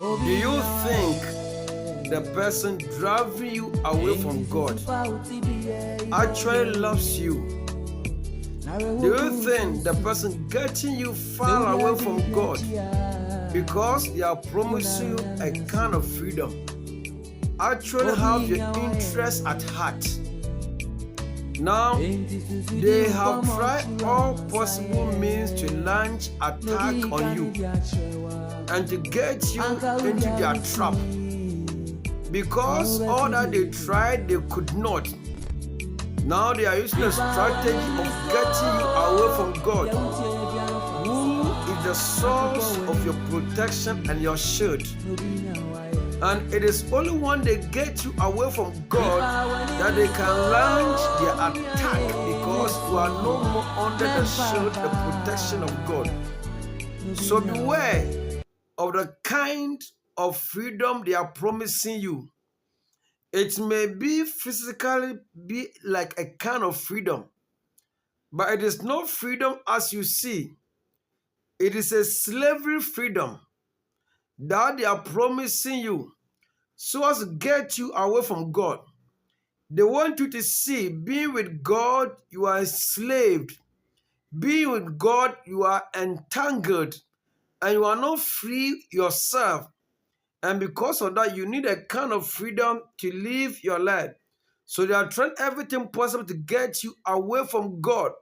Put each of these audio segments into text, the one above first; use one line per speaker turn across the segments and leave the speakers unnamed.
Do you think the person driving you away from God actually loves you? Do you think the person getting you far away from God because they are promising you a kind of freedom actually have your interest at heart? Now, they have tried all possible means to launch attack on you and to get you into their trap. Because all that they tried, they could not. Now they are using a strategy of getting you away from God, who is the source of your protection and your shield. And it is only when they get you away from God that they can launch their attack, because you are no more under the shield, the protection of God. So beware of the kind of freedom they are promising you. It may be physically be like a kind of freedom, but it is not freedom as you see. It is a slavery freedom that they are promising you so as to get you away from God. They want you to see, being with God, you are enslaved. Being with God, you are entangled, and you are not free yourself. And because of that, you need a kind of freedom to live your life. So they are trying everything possible to get you away from God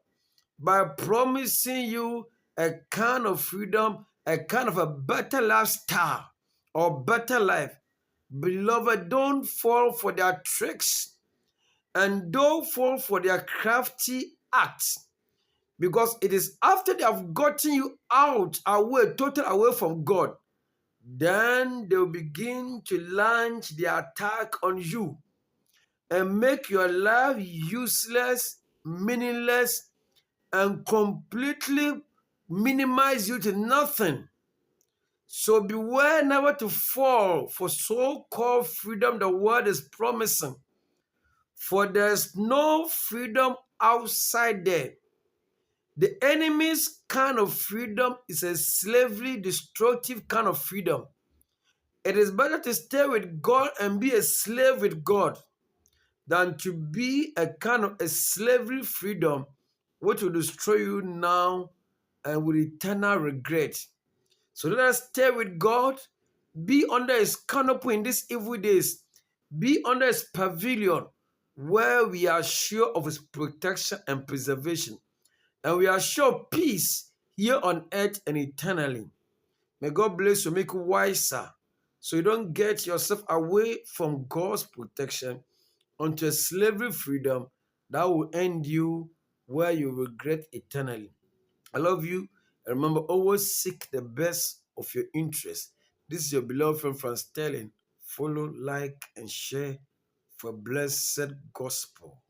by promising you a kind of freedom, a kind of a better lifestyle or better life. Beloved, don't fall for their tricks and don't fall for their crafty acts, because it is after they have gotten you out, away, totally away from God, then they will begin to launch their attack on you and make your life useless, meaningless, and completely minimize you to nothing. So beware never to fall for so-called freedom the world is promising. For there's no freedom outside there. The enemy's kind of freedom is a slavery, destructive kind of freedom. It is better to stay with God and be a slave with God than to be a kind of a slavery freedom which will destroy you now and with eternal regret. So let us stay with God, be under his canopy in these evil days, be under his pavilion where we are sure of his protection and preservation, and we are sure of peace here on earth and eternally. May God bless you, make you wiser, so you don't get yourself away from God's protection onto a slavery freedom that will end you where you regret eternally. I love you. And remember, always seek the best of your interest. This is your beloved friend Franz Sterling. Follow, like, and share for blessed gospel.